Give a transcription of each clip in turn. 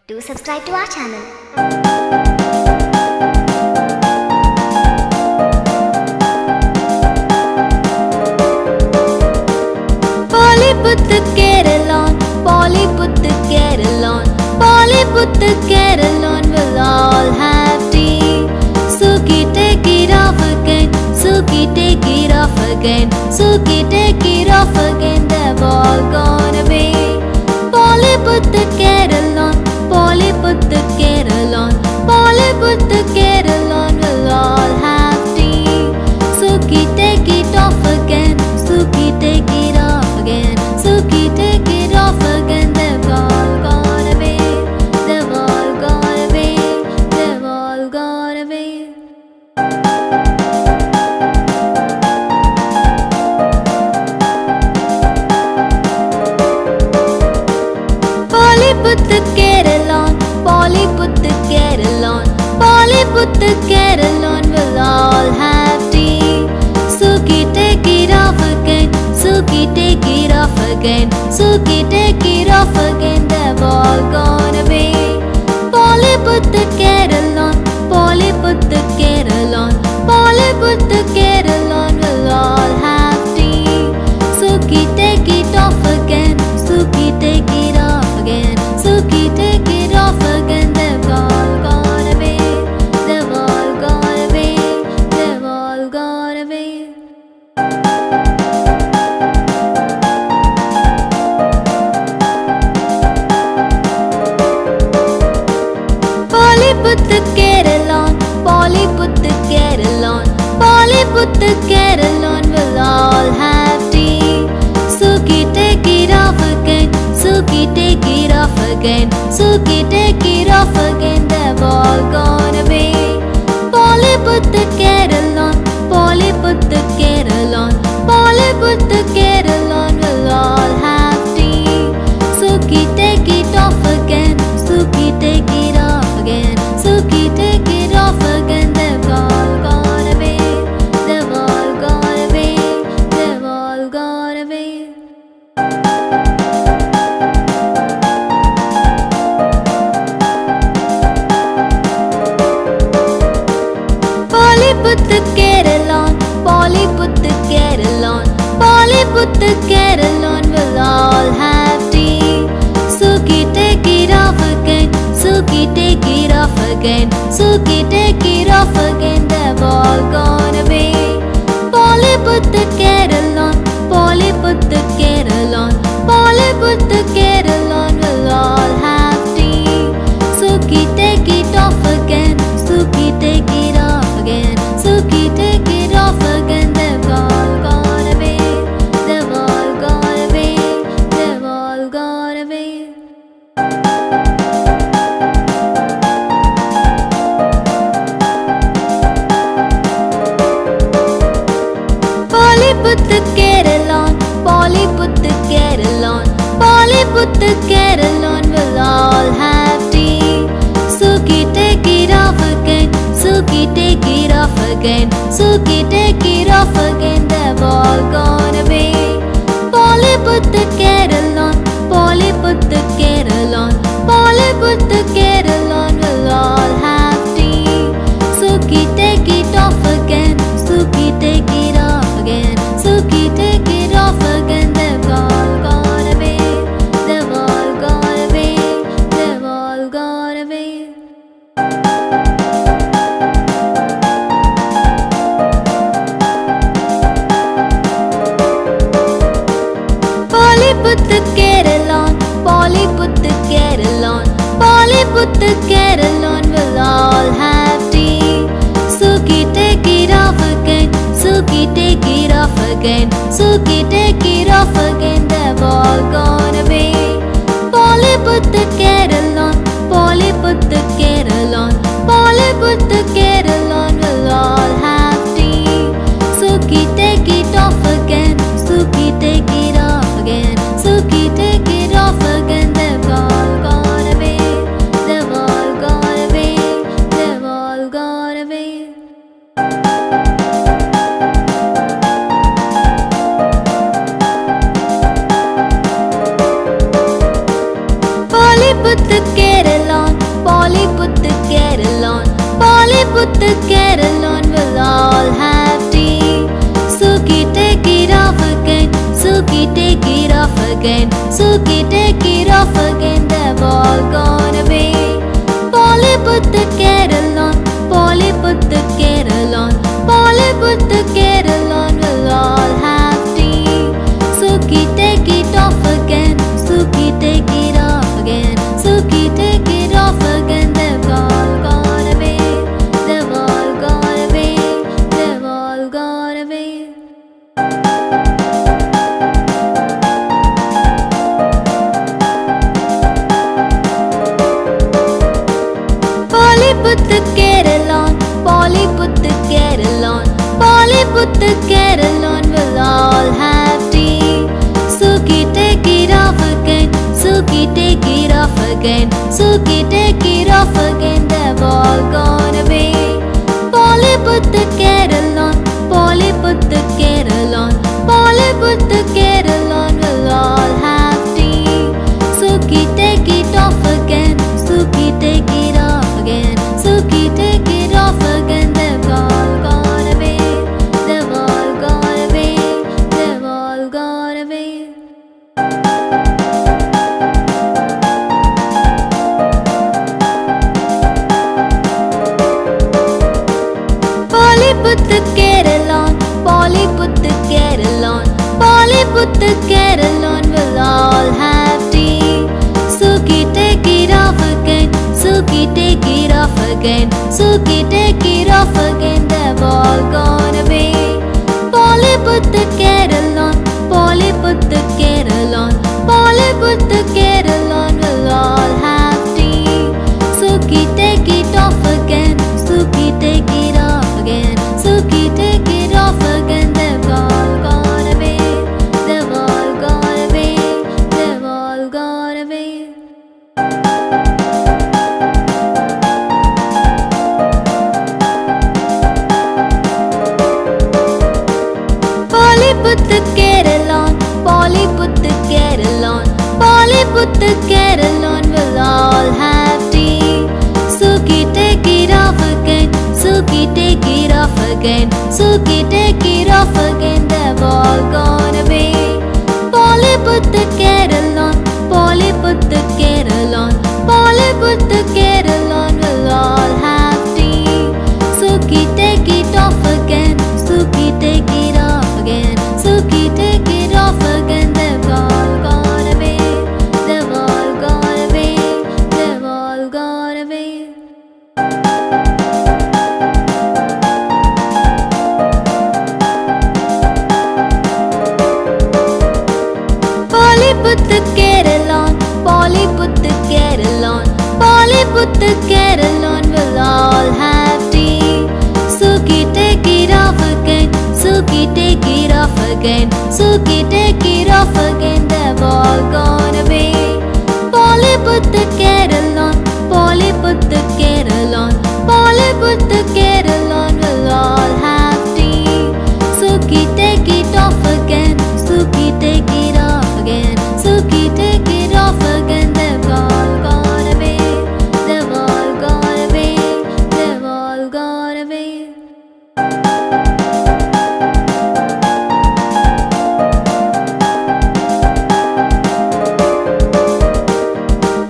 Do subscribe to our channel. Bollywood Kerala, Bollywood Kerala, Bollywood Kerala will all have tea. Suki take it off again, Suki take it off again, Suki take it off again. They've all gone away. Bollywood Kerala, Bollywood Kerala, Bollywood Kerala will all have tea. Suki take it off again, Suki take it off again, Suki take it off again. They've all gone away, they've all gone away, they've all gone away. Bollywood Kerala, Bollywood Kerala, Bollywood Kerala will all have tea. Suki take it off again, Suki take it off again, Suki take it off again. They've all gone away. Bollywood Kerala, Bollywood Kerala, Bollywood Kerala will all have tea. Suki take it off again, Suki take it off again, Suki take it off again. They've all gone away, they've all gone away, they've all gone away. Bollywood Kerala, Bollywood Kerala, Bollywood Kerala will all have tea. Suki take it off again, Suki take it off again, Suki take it off again. They've all gone away. Bollywood Kerala, Bollywood Kerala, Bollywood Kerala will all have tea. Suki take it off again, Suki take it off again, Suki take it off again. They've all gone away, they've all gone away, they've all gone away. Bollywood Kerala, Bollywood Kerala, Bollywood Kerala will all have tea. Suki take it off again, Suki take it off again, Suki take it off again. They've all gone away. Bollywood Kerala, Bollywood Kerala, Bollywood Kerala will all have tea. Suki take it off again, Suki take it off again, Suki take it off again. They've all gone away, they've all gone away, they've all gone away. Bollywood Kerala, Bollywood Kerala, Bollywood Kerala will all have tea. Suki take it off again, Suki take it off again, Suki take it off again. They've all gone away. Bollywood Kerala, Bollywood Kerala, Bollywood Kerala will all have tea. Suki take it off again, Suki take it off again, Suki take it off again. They've all gone away, they've all gone away, they've all gone away. Bollywood Kerala, Bollywood Kerala, Bollywood Kerala will all have tea. Suki take it off again, Suki take it off again, Suki take it off again. They've all gone away. Bollywood Kerala, Bollywood Kerala, Bollywood Kerala will all have tea. Suki take it off again, Suki take it off again, Suki take it off again. They've all gone away, they've all gone away, they've all gone away. put the kettle on, we'll all have tea. Suki, take it off again. Suki, take it off again. Suki, take it off again. They've all gone away. Polly, put the kettle on. Polly, put the kettle on. Polly, put the kettle on, we'll all have tea. Suki, take it off again. Suki, take it off again. Suki, take it off again. They've all gone away. They've all gone away. They've all gone away. Polly, put the kettle on. Polly, put the kettle on. Polly, put the kettle on, we'll all have tea. Suki, take it off again. Suki, take it off again. Suki, take it off again. They've all gone away. Polly, put the kettle on. Polly, put the kettle on. Polly, put the kettle on, we'll all have tea. Suki, take it off again. Suki, take it off again. Suki, take it off again. They've all gone away. They've all gone away. They've all gone away. Polly, put the kettle on. Polly, put the kettle on. Polly, put the kettle on, we'll all have tea. Suki, take it off again. Suki, take it off again. Suki, take it off again. They've all gone away. Polly, put the kettle on. Polly, put the kettle on. Polly, put the kettle on, we'll all have tea. Suki, take it off again. Suki, take it off again. Suki, take it off again. They've all gone away. They've all gone away. They've all gone away. Polly, put the kettle on. Polly, put the kettle on. Polly, put the kettle on, we'll all have tea. Suki, take it off again. Suki, take it off again. Suki, take it off again. They've all gone away. Polly, put the kettle on. Polly, put the kettle on. Polly, put the kettle on, we'll all have tea. Suki, take it off again. Suki, take it off again. Suki, take it off again. They've all gone away. They've all gone away. They've all gone away. Polly, put the kettle on. Polly, put the kettle on. Polly, put the kettle on, we'll all have tea. Suki, take it off again. Suki, take it off again. Suki, take it off again. They've all gone away. Polly, put the kettle on. Polly, put the kettle on. Polly, put the kettle on, we'll all have tea. Suki, take it off again. Suki, take it off again. Suki, take it off again. They've all gone away. They've all gone away. They've all gone away.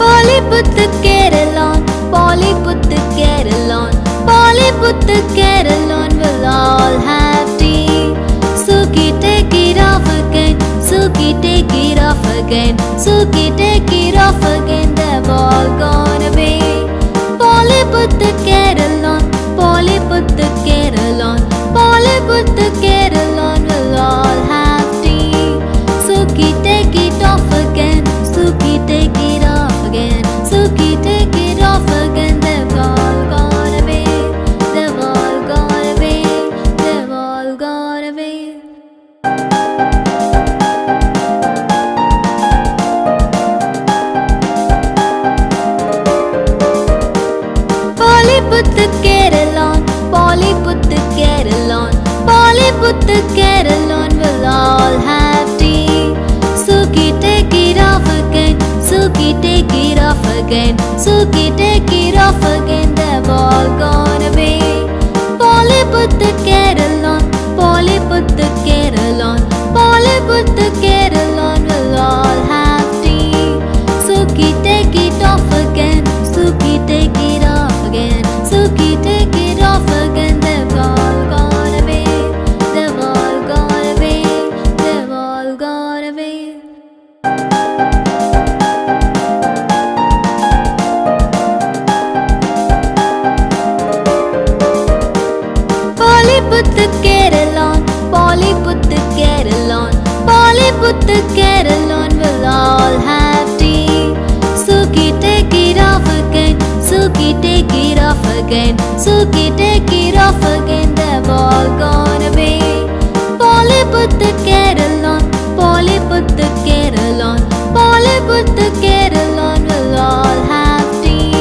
Polly, put the kettle on. Polly, put the kettle on. Polly, put the kettle on, we'll all have tea. Suki, take it off again. Suki, take it off again. Suki, take it off again. They've all gone away. Polly, put the kettle on. Polly, put the kettle on. Polly, put the kettle on, we'll all have tea. Suki, take it off again. Suki, take it off again. Suki, take it off again. They've all gone away. They've all gone away. They've all gone away. Polly, put the kettle on. Polly, put the kettle on. Polly, put the kettle on, we'll all have tea. Suki, take it off again. Suki, take it off again. Suki, take it off again. They've all gone away. Suki, take it off again, they've all gone away. Polly put the kettle on, Polly put the kettle on, Polly put the kettle on, we'll all have tea.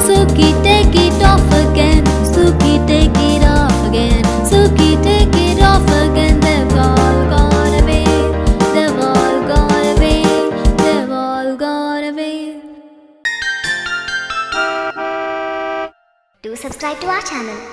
Suki, take it off again, Suki, take it off again, Suki, take it off again, they've all gone away, they've all gone away, they've all gone away. Do subscribe to our channel.